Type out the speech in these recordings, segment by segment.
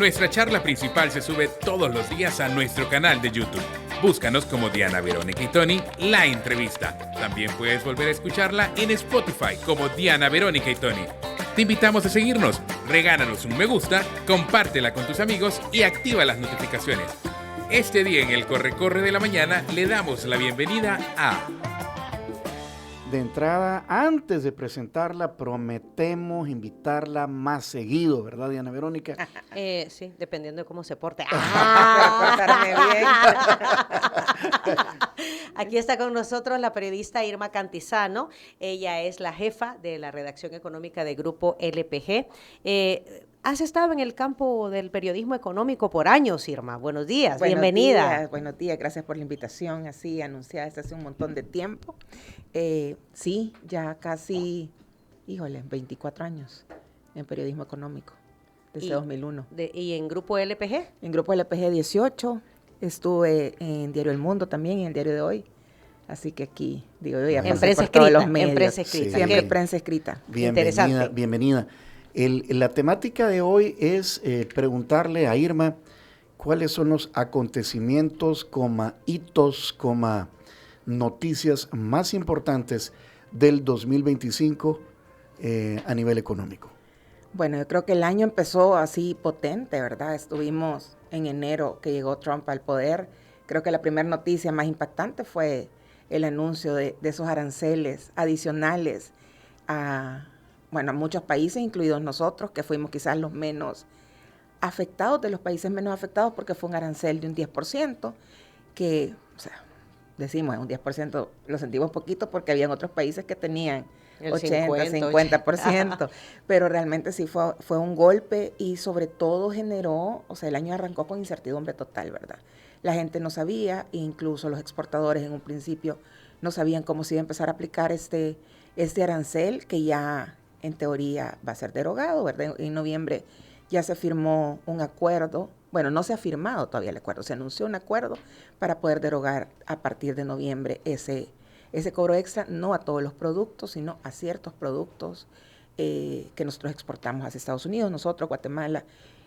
Nuestra charla principal se sube todos los días a nuestro canal de YouTube. Búscanos como Diana Verónica y Tony, la entrevista. También puedes volver a escucharla en Spotify como Diana Verónica y Tony. Te invitamos a seguirnos, regálanos un me gusta, compártela con tus amigos y activa las notificaciones. Este día en el Corre-Corre de la Mañana le damos la bienvenida a... De entrada, antes de presentarla, prometemos invitarla más seguido, ¿verdad, Diana Verónica? Sí, dependiendo de cómo se porte. Portarme bien. Aquí está con nosotros la periodista Irma Cantizano. Ella es la jefa de la redacción económica de Grupo LPG. Has estado en el campo del periodismo económico por años, Irma. Buenos días, bienvenida. Buenos días, gracias por la invitación, así anunciada desde hace un montón de tiempo. Sí, ya casi, 24 años en periodismo económico, desde 2001. ¿Y en Grupo LPG? En Grupo LPG 18, estuve en Diario El Mundo también, en el Diario de Hoy. Así que aquí, digo, yo ya pasé por todos los medios. En prensa escrita. Sí. Siempre prensa escrita. Bienvenida, bienvenida. La temática de hoy es preguntarle a Irma cuáles son los acontecimientos, hitos, noticias más importantes del 2025 a nivel económico. Bueno, yo creo que el año empezó así potente, ¿verdad? Estuvimos en enero que llegó Trump al poder. Creo que la primera noticia más impactante fue el anuncio de esos aranceles adicionales a muchos países, incluidos nosotros, que fuimos quizás los menos afectados, de los países menos afectados, porque fue un arancel de un 10%, que, decimos, un 10%, lo sentimos poquito porque habían otros países que tenían el 50%, pero realmente sí fue un golpe y sobre todo generó, el año arrancó con incertidumbre total, ¿verdad? La gente no sabía, incluso los exportadores en un principio no sabían cómo se iba a empezar a aplicar este arancel, que ya en teoría va a ser derogado, ¿verdad? En noviembre ya se firmó un acuerdo, no se ha firmado todavía el acuerdo, se anunció un acuerdo para poder derogar a partir de noviembre ese cobro extra, no a todos los productos, sino a ciertos productos que nosotros exportamos hacia Estados Unidos, nosotros, Guatemala,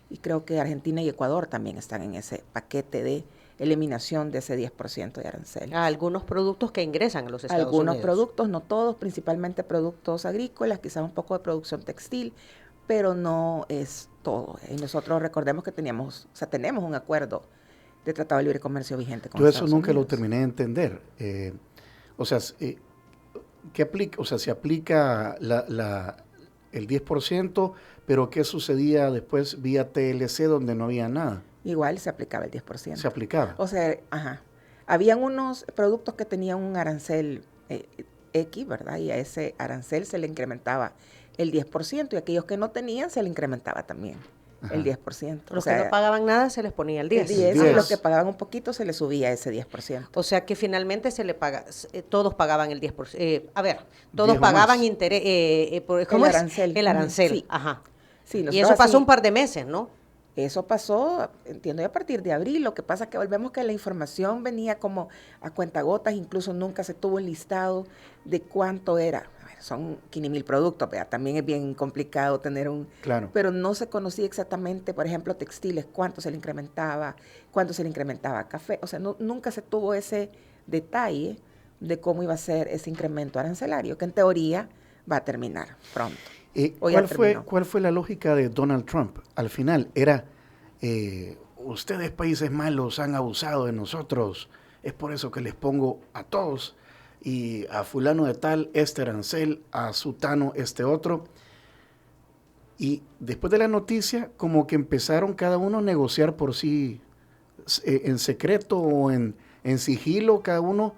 y creo que Argentina y Ecuador también están en ese paquete de eliminación de ese 10% de arancel. Algunos productos que ingresan a los Estados Unidos. Algunos productos, no todos, principalmente productos agrícolas, quizás un poco de producción textil, pero no es todo. Y nosotros recordemos que tenemos un acuerdo de Tratado de Libre Comercio vigente con Estados Unidos. Yo eso nunca lo terminé de entender. ¿Qué aplica? Se aplica el 10%, pero ¿qué sucedía después vía TLC donde no había nada? Igual se aplicaba el 10%. Se aplicaba. Habían unos productos que tenían un arancel X, ¿verdad? Y a ese arancel se le incrementaba el 10%, y aquellos que no tenían se le incrementaba también el 10%. Los que no pagaban nada se les ponía el 10%. El 10%, y los que pagaban un poquito se les subía ese 10%. O sea que finalmente se le paga, todos pagaban el 10%. Todos pagaban interés, ¿cómo es? Arancel. El arancel. Sí. Ajá. Sí, y eso pasó un par de meses, ¿no? Eso pasó, entiendo, a partir de abril. Lo que pasa es que volvemos que la información venía como a cuentagotas, incluso nunca se tuvo un listado de cuánto era. Son 5,000 productos, pero también es bien complicado tener Claro. Pero no se conocía exactamente, por ejemplo, textiles, cuánto se le incrementaba café. Nunca se tuvo ese detalle de cómo iba a ser ese incremento arancelario, que en teoría va a terminar pronto. ¿Cuál fue la lógica de Donald Trump? Al final era, ustedes países malos han abusado de nosotros, es por eso que les pongo a todos, y a fulano de tal este arancel, a sutano este otro. Y después de la noticia, como que empezaron cada uno a negociar por sí, en secreto o en sigilo, cada uno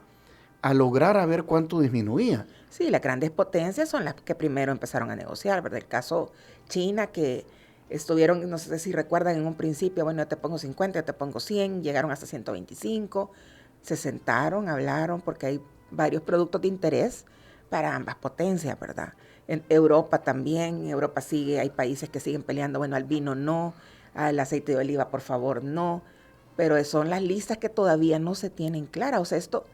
a lograr a ver cuánto disminuía. Sí, las grandes potencias son las que primero empezaron a negociar, ¿verdad? El caso China, que estuvieron, no sé si recuerdan, en un principio, yo te pongo 50, yo te pongo 100, llegaron hasta 125, se sentaron, hablaron, porque hay varios productos de interés para ambas potencias, ¿verdad? En Europa también, hay países que siguen peleando, al vino no, al aceite de oliva, por favor, no, pero son las listas que todavía no se tienen claras. Esto,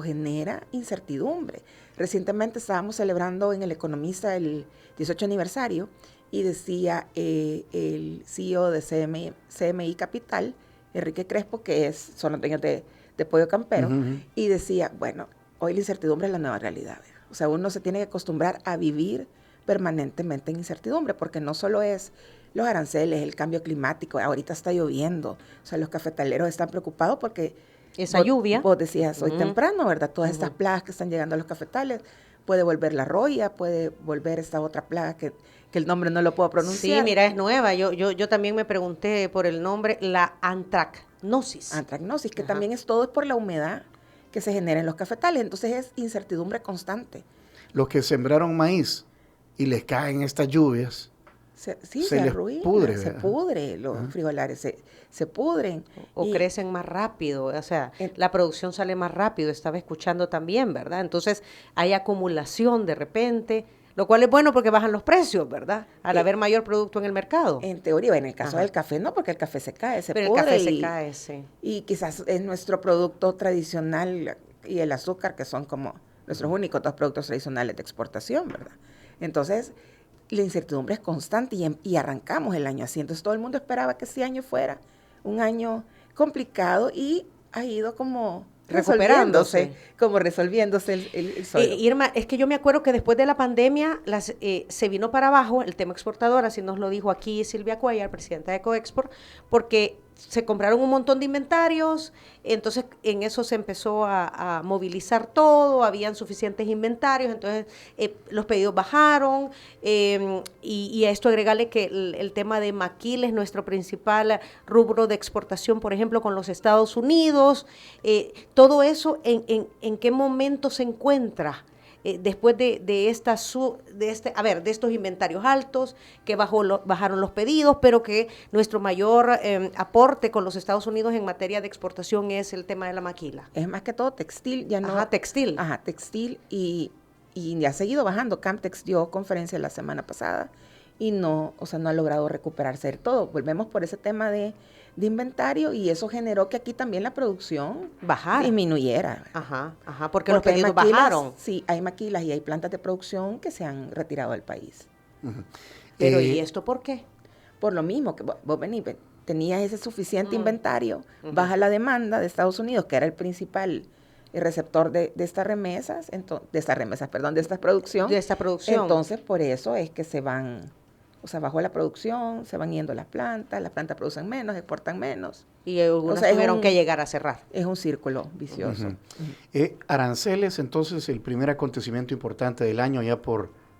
genera incertidumbre. Recientemente estábamos celebrando en El Economista el 18 aniversario y decía el CEO de CMI Capital, Enrique Crespo, que son los dueños de Pollo Campero, y decía, bueno, hoy la incertidumbre es la nueva realidad. O sea, uno se tiene que acostumbrar a vivir permanentemente en incertidumbre, porque no solo es los aranceles, el cambio climático, ahorita está lloviendo, o sea, los cafetaleros están preocupados porque esa lluvia. Vos decías hoy temprano, ¿verdad? Todas estas plagas que están llegando a los cafetales, puede volver la roya, puede volver esta otra plaga que el nombre no lo puedo pronunciar. Sí, mira, es nueva. Yo también me pregunté por el nombre, la antracnosis. Antracnosis, que también es por la humedad que se genera en los cafetales. Entonces es incertidumbre constante. Los que sembraron maíz y les caen estas lluvias, se les arruina, pudre, se pudre, los frijolares se pudren. O crecen más rápido, o sea, la producción sale más rápido, estaba escuchando también, ¿verdad? Entonces hay acumulación de repente, lo cual es bueno porque bajan los precios, ¿verdad? Al haber mayor producto en el mercado. En teoría, en el caso del café no, porque el café se cae, Pero pudre. El café se cae, sí. Y quizás es nuestro producto tradicional y el azúcar, que son como nuestros únicos 2 productos tradicionales de exportación, ¿verdad? Entonces, la incertidumbre es constante y arrancamos el año así. Entonces, todo el mundo esperaba que ese año fuera un año complicado y ha ido como resolviéndose el suelo. Irma, es que yo me acuerdo que después de la pandemia se vino para abajo el tema exportador, así nos lo dijo aquí Silvia Cuellar, presidenta de Coexport, porque se compraron un montón de inventarios, entonces en eso se empezó a movilizar todo, habían suficientes inventarios, entonces los pedidos bajaron, y a esto agregarle que el tema de maquiles, nuestro principal rubro de exportación, por ejemplo, con los Estados Unidos, todo eso, ¿en qué momento se encuentra? Después de estos inventarios altos, que bajaron los pedidos, pero que nuestro mayor aporte con los Estados Unidos en materia de exportación es el tema de la maquila. Es más que todo textil, ya no. Ajá, textil. Ajá, textil y ha seguido bajando. Camtex dio conferencia la semana pasada y no ha logrado recuperarse del todo. Volvemos por ese tema de inventario y eso generó que aquí también la producción disminuyera. Porque los pedidos bajaron. Sí, hay maquilas y hay plantas de producción que se han retirado del país. Pero ¿y esto por qué? Por lo mismo, que vos venís, tenías ese suficiente inventario, baja la demanda de Estados Unidos, que era el principal receptor de estas remesas, de esta producción. Entonces, por eso es que se van... O sea, bajó la producción, se van yendo las plantas producen menos, exportan menos. Y algunos tuvieron que llegar a cerrar. Es un círculo vicioso. Aranceles, entonces, el primer acontecimiento importante del año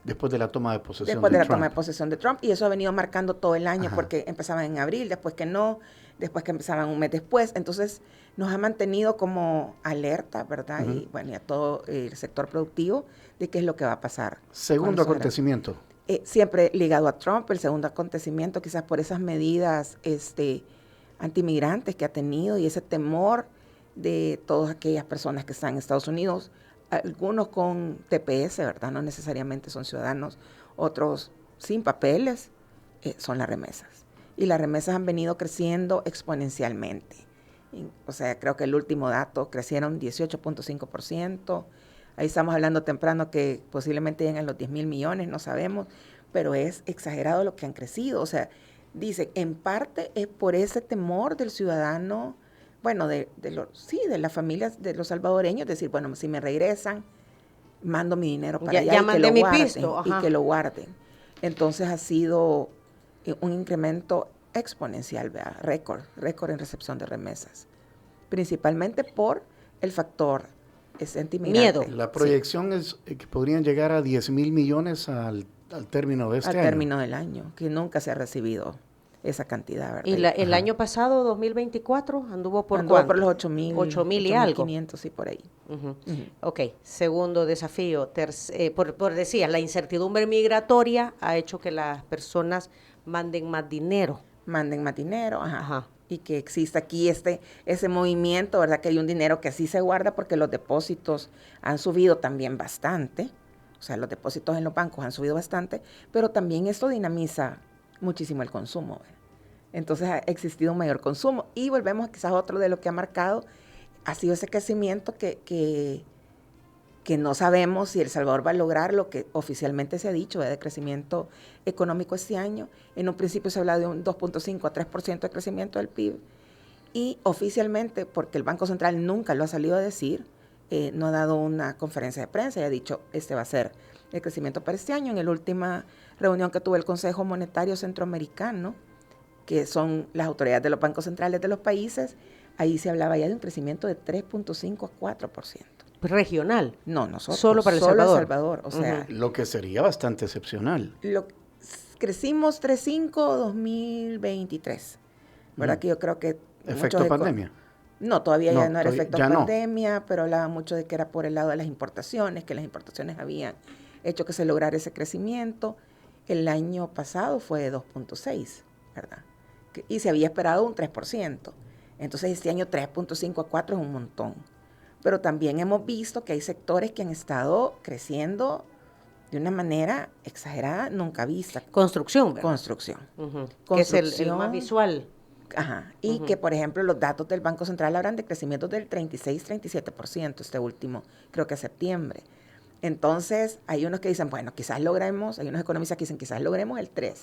después de la toma de posesión de Trump. Después de la toma de posesión de Trump, y eso ha venido marcando todo el año, porque empezaban en abril, después que no, después que empezaban un mes después. Entonces, nos ha mantenido como alerta, ¿verdad? Y bueno, y a todo el sector productivo de qué es lo que va a pasar. Segundo acontecimiento. Siempre ligado a Trump, el segundo acontecimiento, quizás por esas medidas antimigrantes que ha tenido y ese temor de todas aquellas personas que están en Estados Unidos, algunos con TPS, ¿verdad? No necesariamente son ciudadanos, otros sin papeles, son las remesas. Y las remesas han venido creciendo exponencialmente. O sea, creo que el último dato crecieron 18.5%. Ahí estamos hablando temprano que posiblemente lleguen a los 10,000 millones, no sabemos, pero es exagerado lo que han crecido. O sea, dice, en parte es por ese temor del ciudadano, bueno, de las familias de los salvadoreños, decir, bueno, si me regresan, mando mi dinero para allá y que lo guarden. Entonces ha sido un incremento exponencial, ¿verdad? Récord en recepción de remesas, principalmente por el factor miedo. La proyección es que podrían llegar a 10,000 millones al término de este año. Al término del año, que nunca se ha recibido esa cantidad, ¿verdad? Y el año pasado, 2024, anduvo por los 8,000. 8,000 y algo. 500, sí, por ahí. Ok, segundo desafío. Decía, la incertidumbre migratoria ha hecho que las personas manden más dinero. Ajá. Y que exista aquí ese movimiento, ¿verdad? Que hay un dinero que sí se guarda porque los depósitos han subido también bastante. O sea, los depósitos en los bancos han subido bastante, pero también esto dinamiza muchísimo el consumo, ¿verdad? Entonces ha existido un mayor consumo. Y volvemos quizás a otro de lo que ha marcado, ha sido ese crecimiento que que no sabemos si El Salvador va a lograr lo que oficialmente se ha dicho de crecimiento económico este año. En un principio se habla de un 2.5 a 3% de crecimiento del PIB y oficialmente, porque el Banco Central nunca lo ha salido a decir, no ha dado una conferencia de prensa y ha dicho este va a ser el crecimiento para este año. En la última reunión que tuvo el Consejo Monetario Centroamericano, que son las autoridades de los bancos centrales de los países, ahí se hablaba ya de un crecimiento de 3.5 a 4%. Regional. No, nosotros. Solo para El Salvador. O sea, lo que sería bastante excepcional. Crecimos 3.5 2023. ¿Verdad? Que yo creo que... ¿Efecto pandemia? No, todavía ya no era efecto pandemia, no. Pero hablaba mucho de que era por el lado de las importaciones, que las importaciones habían hecho que se lograra ese crecimiento. El año pasado fue de 2.6, ¿verdad? Y se había esperado un 3%. Entonces este año 3.5 a 4 es un montón. Pero también hemos visto que hay sectores que han estado creciendo de una manera exagerada, nunca vista. Construcción, ¿verdad? Construcción. Que es el más visual. Ajá. Y que, por ejemplo, los datos del Banco Central hablan de crecimientos del 36-37%, este último, creo que es septiembre. Entonces, hay unos que dicen, bueno, quizás logremos, hay unos economistas que dicen, quizás logremos el 3%,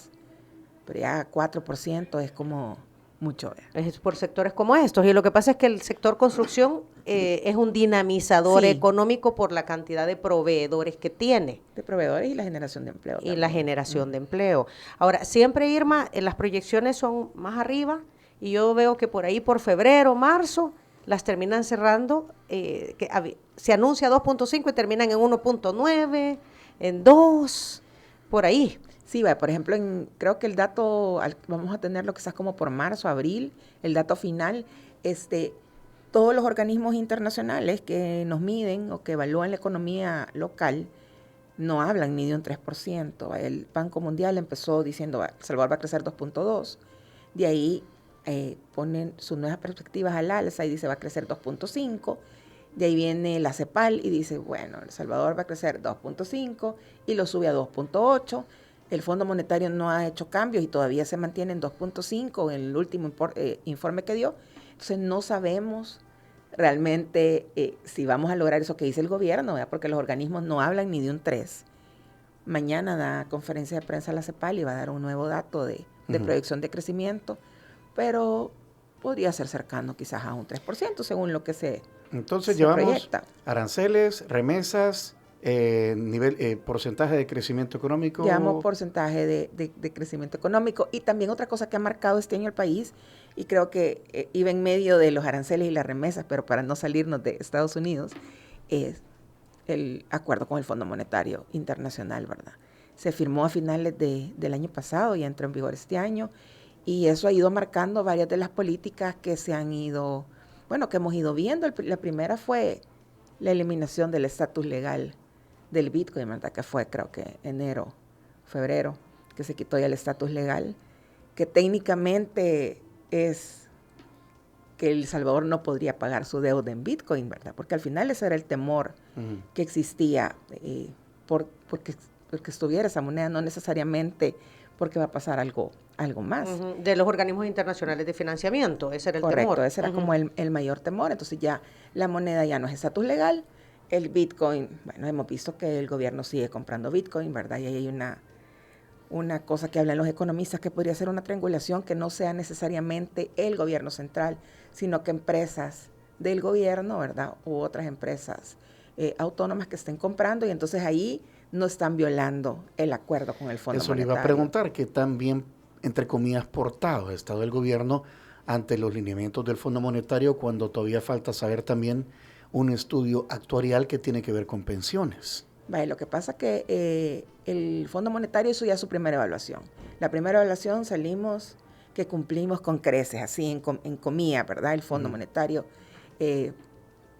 pero ya 4% es como... mucho. Es por sectores como estos. Y lo que pasa es que el sector construcción es un dinamizador económico por la cantidad de proveedores que tiene. De proveedores y la generación de empleo. Y la generación de empleo. Ahora, siempre, Irma, las proyecciones son más arriba y yo veo que por ahí, por febrero, marzo, las terminan cerrando. Se anuncia 2.5 y terminan en 1.9, en 2, por ahí. Sí, por ejemplo, creo que el dato, vamos a tenerlo quizás como por marzo, abril, el dato final, todos los organismos internacionales que nos miden o que evalúan la economía local no hablan ni de un 3%. El Banco Mundial empezó diciendo, El Salvador va a crecer 2.2%, de ahí ponen sus nuevas perspectivas al alza y dice va a crecer 2.5%, de ahí viene la CEPAL y dice, bueno, El Salvador va a crecer 2.5% y lo sube a 2.8%. El Fondo Monetario no ha hecho cambios y todavía se mantiene en 2.5 en el último informe que dio. Entonces no sabemos realmente si vamos a lograr eso que dice el gobierno, ¿verdad? Porque los organismos no hablan ni de un 3. Mañana da conferencia de prensa a la CEPAL y va a dar un nuevo dato de proyección de crecimiento, pero podría ser cercano quizás a un 3% según lo que se Entonces llevamos proyecta. Aranceles, remesas, porcentaje de crecimiento económico. Llevamos porcentaje de crecimiento económico y también otra cosa que ha marcado este año el país y creo que iba en medio de los aranceles y las remesas, pero para no salirnos de Estados Unidos, es el acuerdo con el Fondo Monetario Internacional, ¿verdad? Se firmó a finales del año pasado y entró en vigor este año y eso ha ido marcando varias de las políticas que se han ido, que hemos ido viendo. La primera fue la eliminación del estatus legal del Bitcoin, ¿verdad? Que fue creo que enero, febrero, que se quitó ya el estatus legal, que técnicamente es que El Salvador no podría pagar su deuda en Bitcoin, ¿verdad? Porque al final ese era el temor que existía porque estuviera esa moneda, no necesariamente porque va a pasar algo más. De los organismos internacionales de financiamiento, ese era el temor. Correcto, ese era como el mayor temor. Entonces ya la moneda ya no es estatus legal. El Bitcoin, hemos visto que el gobierno sigue comprando Bitcoin, ¿verdad? Y ahí hay una cosa que hablan los economistas que podría ser una triangulación que no sea necesariamente el gobierno central, sino que empresas del gobierno, ¿verdad? U otras empresas autónomas que estén comprando y entonces ahí no están violando el acuerdo con el Fondo Monetario. Eso le iba a preguntar, ¿qué tan bien, entre comillas, portado ha estado el gobierno ante los lineamientos del Fondo Monetario cuando todavía falta saber también un estudio actuarial que tiene que ver con pensiones? Lo que pasa es que el Fondo Monetario hizo ya su primera evaluación. La primera evaluación salimos que cumplimos con creces, así en comillas, ¿verdad? El Fondo Monetario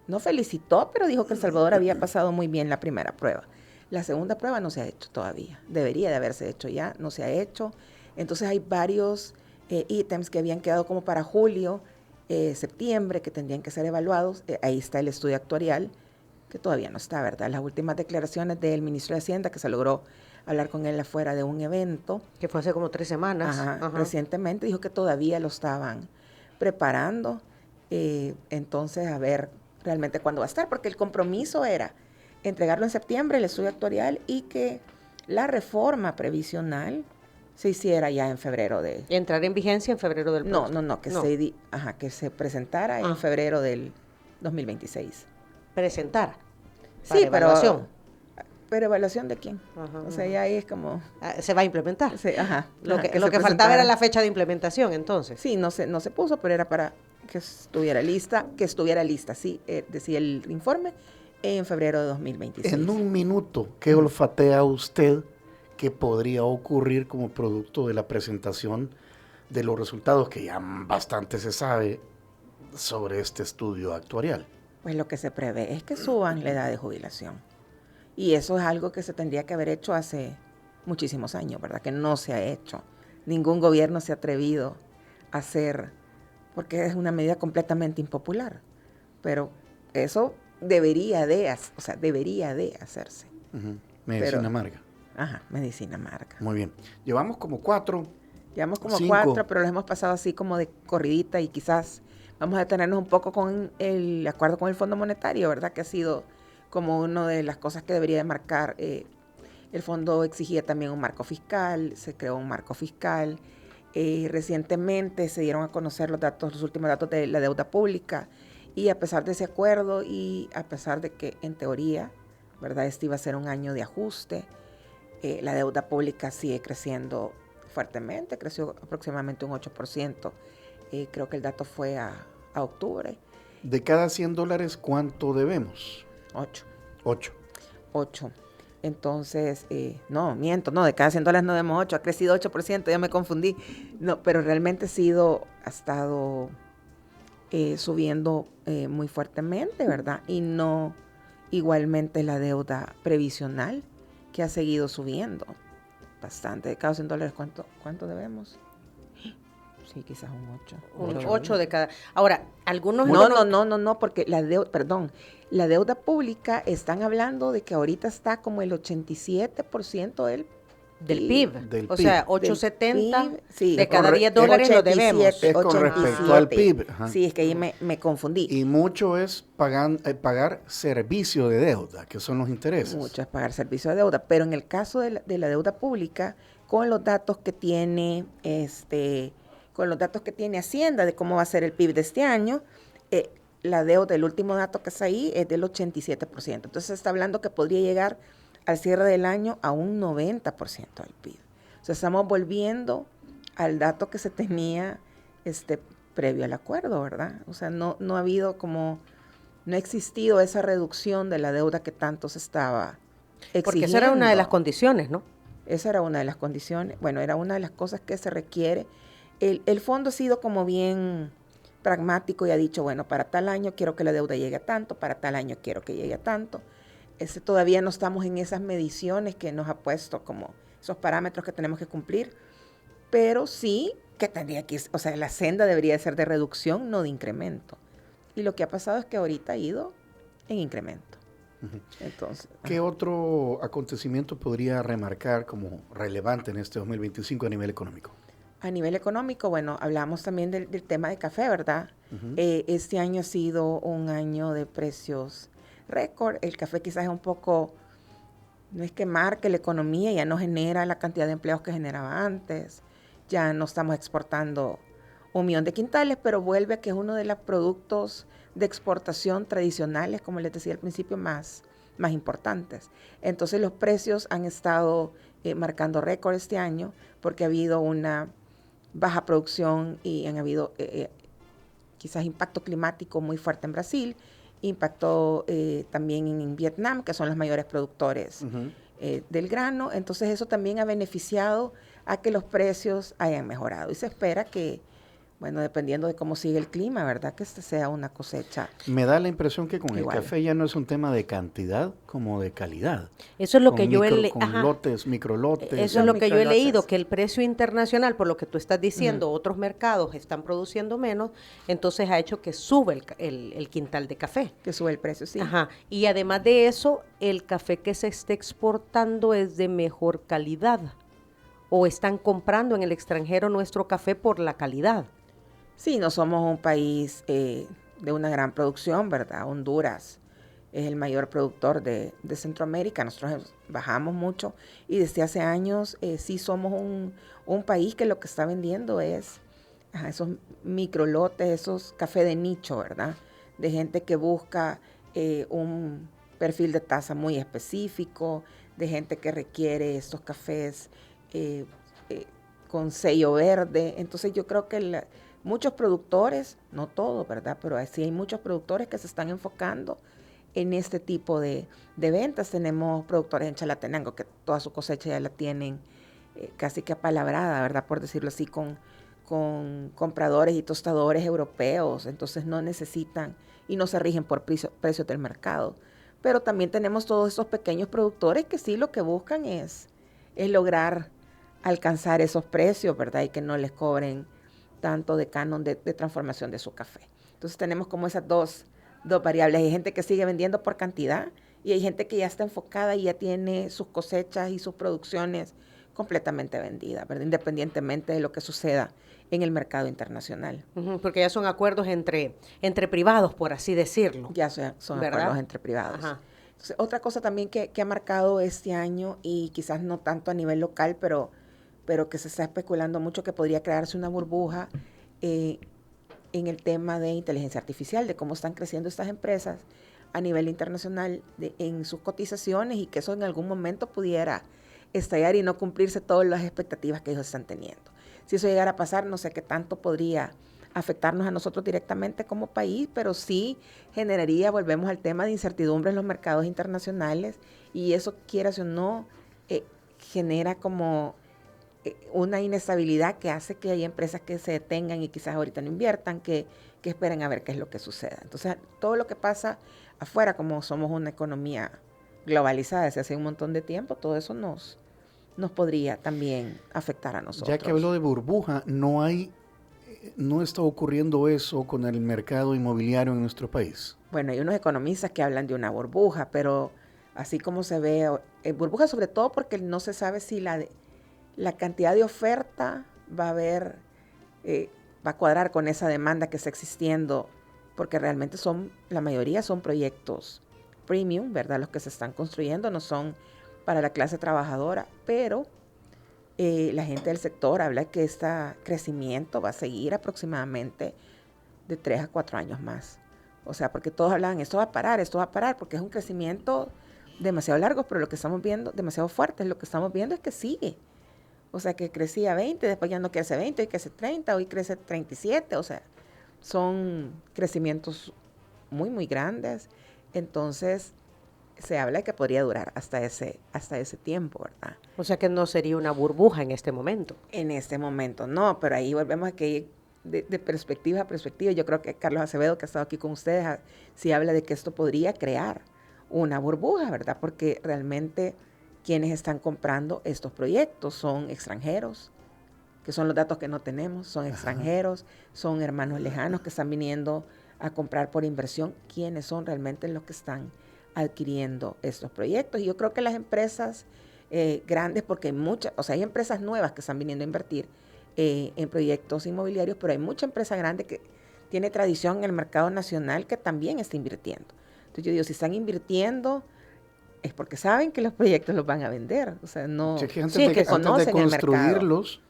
no felicitó, pero dijo que El Salvador había pasado muy bien la primera prueba. La segunda prueba no se ha hecho todavía. Debería de haberse hecho ya, no se ha hecho. Entonces hay varios ítems que habían quedado como para julio, septiembre, que tendrían que ser evaluados. Ahí está el estudio actuarial, que todavía no está, ¿verdad? Las últimas declaraciones del ministro de Hacienda, que se logró hablar con él afuera de un evento. Que fue hace como 3 semanas. Recientemente dijo que todavía lo estaban preparando. Entonces, a ver realmente cuándo va a estar, porque el compromiso era entregarlo en septiembre, el estudio actuarial, y que la reforma previsional se hiciera ya en febrero de... ¿Entrar en vigencia en febrero del próximo? No, que se presentara en febrero del 2026. Presentar. Sí, evaluación. ¿Pero evaluación de quién? O sea, ya ahí es como... se va a implementar. Sí, Lo que faltaba era la fecha de implementación, entonces. Sí, no se puso, pero era para que estuviera lista, sí, decía el informe, en febrero de 2026. En un minuto, ¿qué olfatea usted que podría ocurrir como producto de la presentación de los resultados que ya bastante se sabe sobre este estudio actuarial? Pues lo que se prevé es que suban la edad de jubilación. Y eso es algo que se tendría que haber hecho hace muchísimos años, ¿verdad? Que no se ha hecho. Ningún gobierno se ha atrevido a hacer, porque es una medida completamente impopular. Pero eso debería de hacerse. Medicina amarga. Medicina amarga. Muy bien. Llevamos como 4. Llevamos como 4, pero los hemos pasado así como de corridita y quizás vamos a detenernos un poco con el acuerdo con el Fondo Monetario, ¿verdad? Que ha sido como una de las cosas que debería de marcar. El fondo exigía también un marco fiscal, se creó un marco fiscal. Recientemente se dieron a conocer los últimos datos de la deuda pública, y a pesar de ese acuerdo y a pesar de que en teoría, ¿verdad?, este iba a ser un año de ajuste, la deuda pública sigue creciendo fuertemente, creció aproximadamente un 8%. Creo que el dato fue a octubre. De cada $100, ¿cuánto debemos? 8. Entonces, de cada $100 no debemos 8, ha crecido 8%, ya me confundí. No, pero realmente ha estado subiendo muy fuertemente, ¿verdad? Y no igualmente la deuda previsional, que ha seguido subiendo bastante. De cada $100, ¿cuánto debemos? Sí, quizás un 8. 8 de cada. Ahora, algunos... No, porque la deuda pública, están hablando de que ahorita está como el 87% del PIB. O sea, 8.70 sí, de cada $10 lo debemos. Es con respecto al PIB. Sí, es que ahí me confundí. Y mucho es pagar servicio de deuda, que son los intereses. Mucho es pagar servicio de deuda, pero en el caso de la deuda pública, con los datos que tiene Hacienda de cómo va a ser el PIB de este año, la deuda, el último dato que es ahí, es del 87%. Entonces se está hablando que podría llegar al cierre del año a un 90% del PIB. O sea, estamos volviendo al dato que se tenía previo al acuerdo, ¿verdad? O sea, no ha existido esa reducción de la deuda que tanto se estaba exigiendo. Porque esa era una de las condiciones, ¿no? Esa era una de las condiciones. Bueno, era una de las cosas que se requiere. El fondo ha sido como bien pragmático y ha dicho, bueno, para tal año quiero que la deuda llegue a tanto, para tal año quiero que llegue a tanto. Todavía no estamos en esas mediciones que nos ha puesto como esos parámetros que tenemos que cumplir, pero sí que la senda debería ser de reducción, no de incremento. Y lo que ha pasado es que ahorita ha ido en incremento. Entonces, ¿qué otro acontecimiento podría remarcar como relevante en este 2025 a nivel económico? A nivel económico, bueno, hablamos también del tema de café, ¿verdad? Este año ha sido un año de precios récord. El café quizás es un poco, no es que marque la economía, ya no genera la cantidad de empleos que generaba antes, ya no estamos exportando 1 millón de quintales, pero vuelve a que es uno de los productos de exportación tradicionales, como les decía al principio, más importantes. Entonces los precios han estado marcando récord este año porque ha habido una baja producción y han habido quizás impacto climático muy fuerte en Brasil, impactó también en Vietnam, que son los mayores productores del grano. Entonces eso también ha beneficiado a que los precios hayan mejorado. Y se espera que, bueno, dependiendo de cómo sigue el clima, ¿verdad?, que esta sea una cosecha. Me da la impresión que con igual. El café ya no es un tema de cantidad como de calidad. Eso es lo que yo he leído. Con lotes, microlotes. Eso es lo que yo he leído, que el precio internacional, por lo que tú estás diciendo, otros mercados están produciendo menos, entonces ha hecho que sube el quintal de café. Que sube el precio, sí. Ajá. Y además de eso, el café que se está exportando es de mejor calidad. ¿O están comprando en el extranjero nuestro café por la calidad? Sí, no somos un país de una gran producción, ¿verdad? Honduras es el mayor productor de Centroamérica. Nosotros bajamos mucho y desde hace años sí somos un país que lo que está vendiendo es esos microlotes, esos café de nicho, ¿verdad? De gente que busca un perfil de taza muy específico, de gente que requiere estos cafés con sello verde. Entonces yo creo que muchos productores, no todos, ¿verdad? Pero sí hay muchos productores que se están enfocando en este tipo de ventas. Tenemos productores en Chalatenango que toda su cosecha ya la tienen casi que apalabrada, ¿verdad? Por decirlo así, con compradores y tostadores europeos. Entonces no necesitan y no se rigen por precios del mercado. Pero también tenemos todos esos pequeños productores que sí lo que buscan es lograr alcanzar esos precios, ¿verdad? Y que no les cobren tanto de canon de transformación de su café. Entonces tenemos como esas dos variables. Hay gente que sigue vendiendo por cantidad y hay gente que ya está enfocada y ya tiene sus cosechas y sus producciones completamente vendidas, ¿verdad? Independientemente de lo que suceda en el mercado internacional. Porque ya son acuerdos entre privados, por así decirlo. Ya son acuerdos entre privados. Ajá. Entonces, otra cosa también que ha marcado este año, y quizás no tanto a nivel local, pero que se está especulando mucho que podría crearse una burbuja en el tema de inteligencia artificial, de cómo están creciendo estas empresas a nivel internacional en sus cotizaciones y que eso en algún momento pudiera estallar y no cumplirse todas las expectativas que ellos están teniendo. Si eso llegara a pasar, no sé qué tanto podría afectarnos a nosotros directamente como país, pero sí generaría, volvemos al tema de incertidumbre en los mercados internacionales y eso, quieras o no, genera como una inestabilidad que hace que haya empresas que se detengan y quizás ahorita no inviertan, que esperen a ver qué es lo que suceda. Entonces, todo lo que pasa afuera, como somos una economía globalizada desde hace un montón de tiempo, todo eso nos podría también afectar a nosotros. Ya que habló de burbuja, no está ocurriendo eso con el mercado inmobiliario en nuestro país. Bueno, hay unos economistas que hablan de una burbuja, pero así como se ve, burbuja sobre todo porque no se sabe si la cantidad de oferta va a cuadrar con esa demanda que está existiendo, porque realmente la mayoría son proyectos premium, ¿verdad? Los que se están construyendo no son para la clase trabajadora, pero la gente del sector habla que este crecimiento va a seguir aproximadamente de 3 a 4 años más. O sea, porque todos hablan, esto va a parar, porque es un crecimiento demasiado largo, pero lo que estamos viendo, demasiado fuerte, lo que estamos viendo es que sigue. O sea, que crecía 20, después ya no crece 20, hoy crece 30, hoy crece 37, o sea, son crecimientos muy, muy grandes. Entonces, se habla de que podría durar hasta ese tiempo, ¿verdad? O sea que no sería una burbuja en este momento. En este momento no, pero ahí volvemos a que de perspectiva a perspectiva. Yo creo que Carlos Acevedo, que ha estado aquí con ustedes, sí habla de que esto podría crear una burbuja, ¿verdad? Porque realmente quienes están comprando estos proyectos son extranjeros, que son los datos que no tenemos, son extranjeros, son hermanos lejanos que están viniendo a comprar por inversión. ¿Quiénes son realmente los que están adquiriendo estos proyectos? Y yo creo que las empresas grandes, porque hay empresas nuevas que están viniendo a invertir en proyectos inmobiliarios, pero hay mucha empresa grande que tiene tradición en el mercado nacional que también está invirtiendo. Entonces yo digo, si están invirtiendo es porque saben que los proyectos los van a vender. O sea, no, sí, antes de construirlos,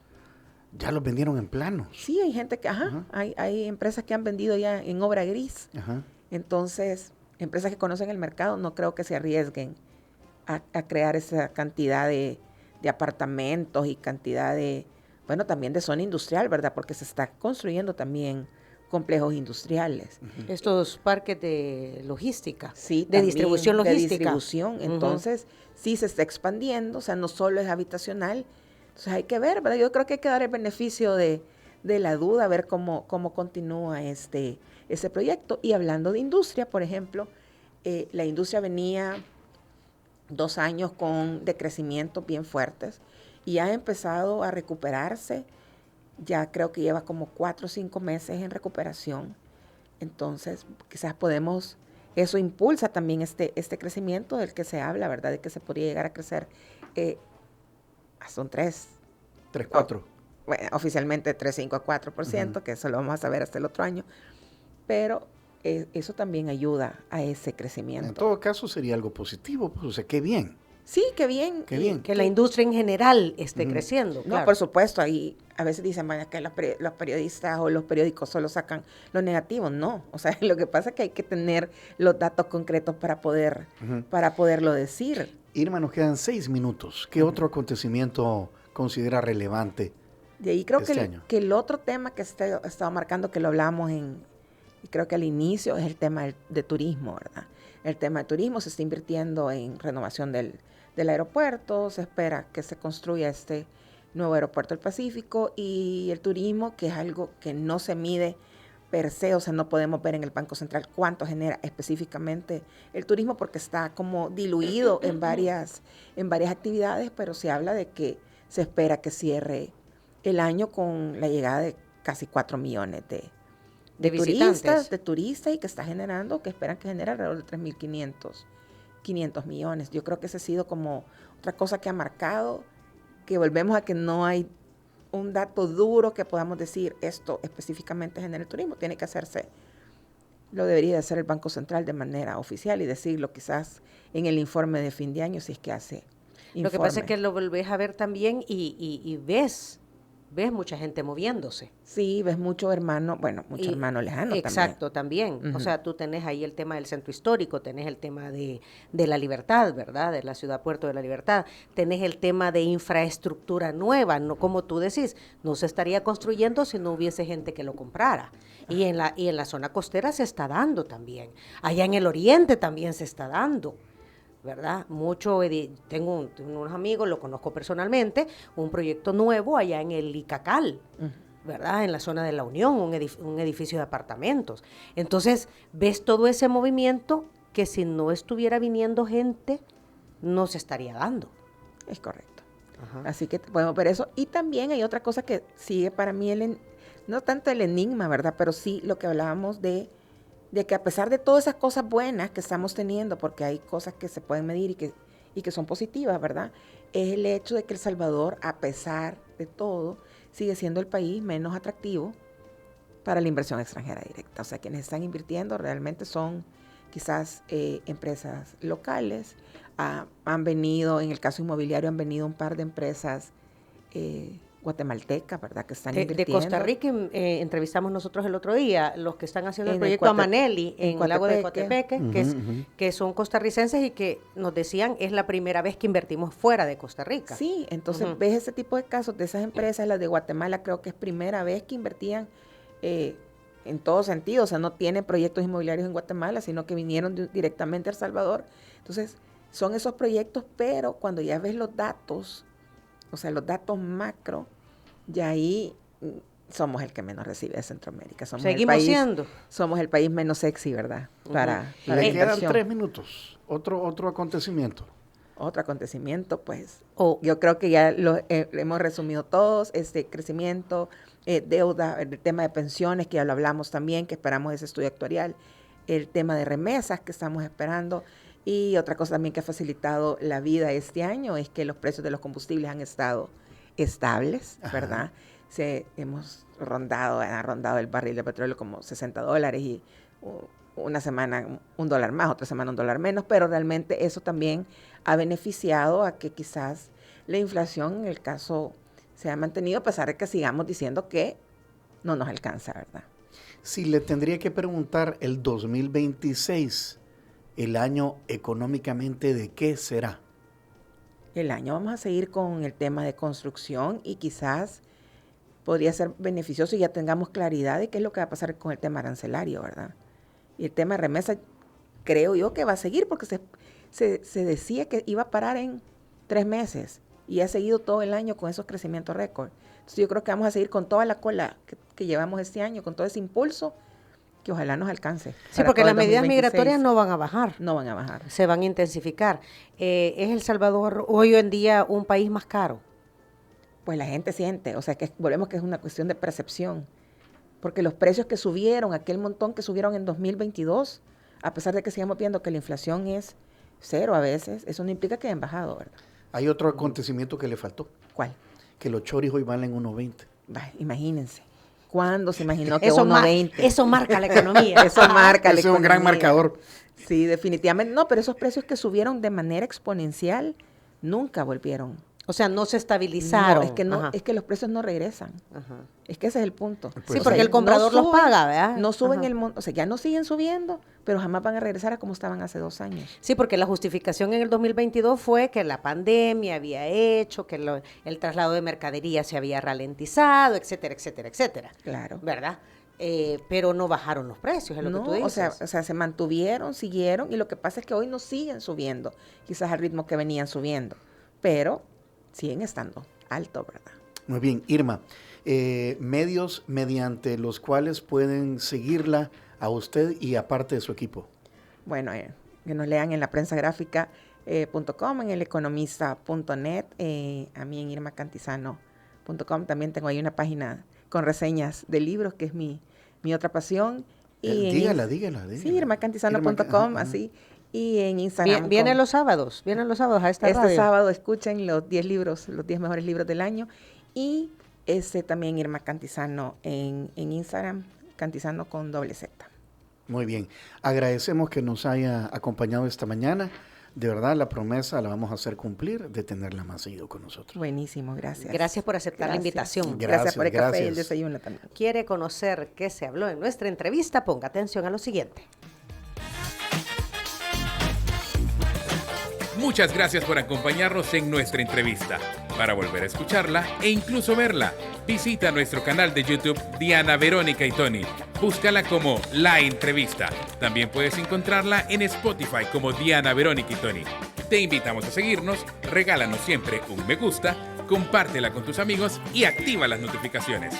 ya los vendieron en planos. Sí, hay gente que, hay empresas que han vendido ya en obra gris. Entonces, empresas que conocen el mercado no creo que se arriesguen a crear esa cantidad de apartamentos y cantidad también de zona industrial, ¿verdad? Porque se está construyendo también complejos industriales. Estos parques de logística, sí, de distribución logística. De distribución, entonces sí se está expandiendo, o sea, no solo es habitacional, entonces hay que ver, ¿verdad? Yo creo que hay que dar el beneficio de la duda, a ver cómo continúa ese proyecto. Y hablando de industria, por ejemplo, la industria venía 2 años de crecimientos bien fuertes y ha empezado a recuperarse. Ya creo que lleva como 4 o 5 meses en recuperación. Entonces, quizás eso impulsa también este crecimiento del que se habla, ¿verdad? De que se podría llegar a crecer hasta un 4. Bueno, oficialmente 3,5 a 4%, que eso lo vamos a saber hasta el otro año. Pero eso también ayuda a ese crecimiento. En todo caso sería algo positivo, pues, o sea, qué bien. Sí, qué bien. Qué bien. Que la industria en general esté creciendo. No, claro. por supuesto, ahí a veces dicen, vaya, que los periodistas o los periódicos solo sacan lo negativo. No, o sea, lo que pasa es que hay que tener los datos concretos para poderlo decir. Irma, nos quedan 6 minutos. ¿Qué otro acontecimiento considera relevante De ahí creo este año? que el otro tema que estaba marcando, que lo hablamos y creo que al inicio, es el tema de turismo, ¿verdad? El tema de turismo, se está invirtiendo en renovación del aeropuerto, se espera que se construya este nuevo aeropuerto del Pacífico, y el turismo, que es algo que no se mide per se, o sea, no podemos ver en el Banco Central cuánto genera específicamente el turismo, porque está como diluido en varias actividades, pero se habla de que se espera que cierre el año con la llegada de casi 4 millones de turistas, y que está generando, que esperan que genere alrededor de 3.500 millones. Yo creo que ese ha sido como otra cosa que ha marcado, que volvemos a que no hay un dato duro que podamos decir esto específicamente genera el turismo. Tiene que hacerse, lo debería hacer el Banco Central de manera oficial y decirlo quizás en el informe de fin de año, si es que hace informe. Lo que pasa es que lo volvés a ver también y ves mucha gente moviéndose. Sí, ves mucho hermano lejano. Exacto, también. Uh-huh. O sea, tú tenés ahí el tema del centro histórico, tenés el tema de la Libertad, ¿verdad? De la ciudad Puerto de la Libertad. Tenés el tema de infraestructura nueva, no, como tú decís, no se estaría construyendo si no hubiese gente que lo comprara. Y en la zona costera se está dando también. Allá en el oriente también se está dando, ¿verdad? Tengo unos amigos, lo conozco personalmente, un proyecto nuevo allá en el Icacal, ¿verdad? En la zona de la Unión, un edificio de apartamentos. Entonces, ves todo ese movimiento que si no estuviera viniendo gente, no se estaría dando. Es correcto. Ajá. Así que podemos ver eso. Y también hay otra cosa que sigue para mí, no tanto el enigma, ¿verdad? Pero sí lo que hablábamos de que a pesar de todas esas cosas buenas que estamos teniendo, porque hay cosas que se pueden medir y que son positivas, ¿verdad? Es el hecho de que El Salvador, a pesar de todo, sigue siendo el país menos atractivo para la inversión extranjera directa. O sea, quienes están invirtiendo realmente son quizás empresas locales. Han venido, en el caso inmobiliario, han venido un par de empresas guatemaltecas, ¿verdad?, que están invirtiendo. De Costa Rica entrevistamos nosotros el otro día, los que están haciendo el proyecto Amaneli en el lago de Coatepeque, que son costarricenses y que nos decían es la primera vez que invertimos fuera de Costa Rica. Sí, entonces ves ese tipo de casos de esas empresas, las de Guatemala creo que es primera vez que invertían en todo sentido, o sea, no tienen proyectos inmobiliarios en Guatemala, sino que vinieron directamente a El Salvador. Entonces, son esos proyectos, pero cuando ya ves los datos, o sea, los datos macro, ya ahí somos el que menos recibe de Centroamérica. Seguimos siendo. Somos el país menos sexy, ¿verdad? Para le quedan 3 minutos. Otro acontecimiento. Otro acontecimiento, pues, yo creo que ya lo hemos resumido todos, crecimiento, deuda, el tema de pensiones, que ya lo hablamos también, que esperamos ese estudio actuarial, el tema de remesas que estamos esperando. Y otra cosa también que ha facilitado la vida este año es que los precios de los combustibles han estado estables, ¿verdad? Ha rondado el barril de petróleo como $60 y una semana $1 más, otra semana $1 menos, pero realmente eso también ha beneficiado a que quizás la inflación en el caso se ha mantenido, a pesar de que sigamos diciendo que no nos alcanza, ¿verdad? Si le tendría que preguntar el 2026, el año económicamente, ¿de qué será? El año vamos a seguir con el tema de construcción y quizás podría ser beneficioso y ya tengamos claridad de qué es lo que va a pasar con el tema arancelario, ¿verdad? Y el tema de remesa, creo yo que va a seguir porque se decía que iba a parar en 3 meses y ha seguido todo el año con esos crecimientos récord. Entonces yo creo que vamos a seguir con toda la cola que llevamos este año, con todo ese impulso, que ojalá nos alcance. Sí, porque las medidas migratorias no van a bajar. No van a bajar. Se van a intensificar. ¿Es El Salvador hoy en día un país más caro? Pues la gente siente, o sea, que volvemos que es una cuestión de percepción. Porque los precios que subieron, aquel montón que subieron en 2022, a pesar de que sigamos viendo que la inflación es 0 a veces, eso no implica que hayan bajado, ¿verdad? Hay otro acontecimiento que le faltó. ¿Cuál? Que los choris hoy valen 1.20. Imagínense. ¿Cuándo se imaginó que Eso, 1.20? eso marca la economía. Eso marca la Ese es un gran economía. marcador. Sí, definitivamente. No, pero esos precios que subieron de manera exponencial nunca volvieron. O sea, no se estabilizaron. No, es que los precios no regresan. Ajá. Es que ese es el punto. Sí, porque el comprador los paga, ¿verdad? No suben Ajá. el monto, o sea, ya no siguen subiendo, pero jamás van a regresar a como estaban hace 2 años. Sí, porque la justificación en el 2022 fue que la pandemia había hecho, que el traslado de mercadería se había ralentizado, etcétera, etcétera, etcétera. Claro. ¿Verdad? Pero no bajaron los precios, es lo que tú dices. O sea, se mantuvieron, siguieron, y lo que pasa es que hoy no siguen subiendo, quizás al ritmo que venían subiendo, pero siguen estando alto, ¿verdad? Muy bien, Irma. Medios mediante los cuales pueden seguirla a usted y aparte de su equipo. Bueno, que nos lean en la prensa gráfica.com, en eleconomista.net, a mí en irmacantizano.com. También tengo ahí una página con reseñas de libros, que es mi otra pasión. Y Dígala. Sí, irmacantizano.com, así. Y en Instagram. Vienen los sábados a esta radio. Este sábado escuchen los 10 libros, los 10 mejores libros del año. Y también Irma Cantizano en Instagram, Cantizano con .z. Muy bien. Agradecemos que nos haya acompañado esta mañana. De verdad, la promesa la vamos a hacer cumplir de tenerla más seguido con nosotros. Buenísimo, gracias. Gracias por aceptar la invitación. Gracias por el café y el gracias. desayuno también. ¿Quiere conocer qué se habló en nuestra entrevista? Ponga atención a lo siguiente. Muchas gracias por acompañarnos en nuestra entrevista. Para volver a escucharla e incluso verla, visita nuestro canal de YouTube Diana Verónica y Tony. Búscala como La Entrevista. También puedes encontrarla en Spotify como Diana Verónica y Tony. Te invitamos a seguirnos, regálanos siempre un me gusta, compártela con tus amigos y activa las notificaciones.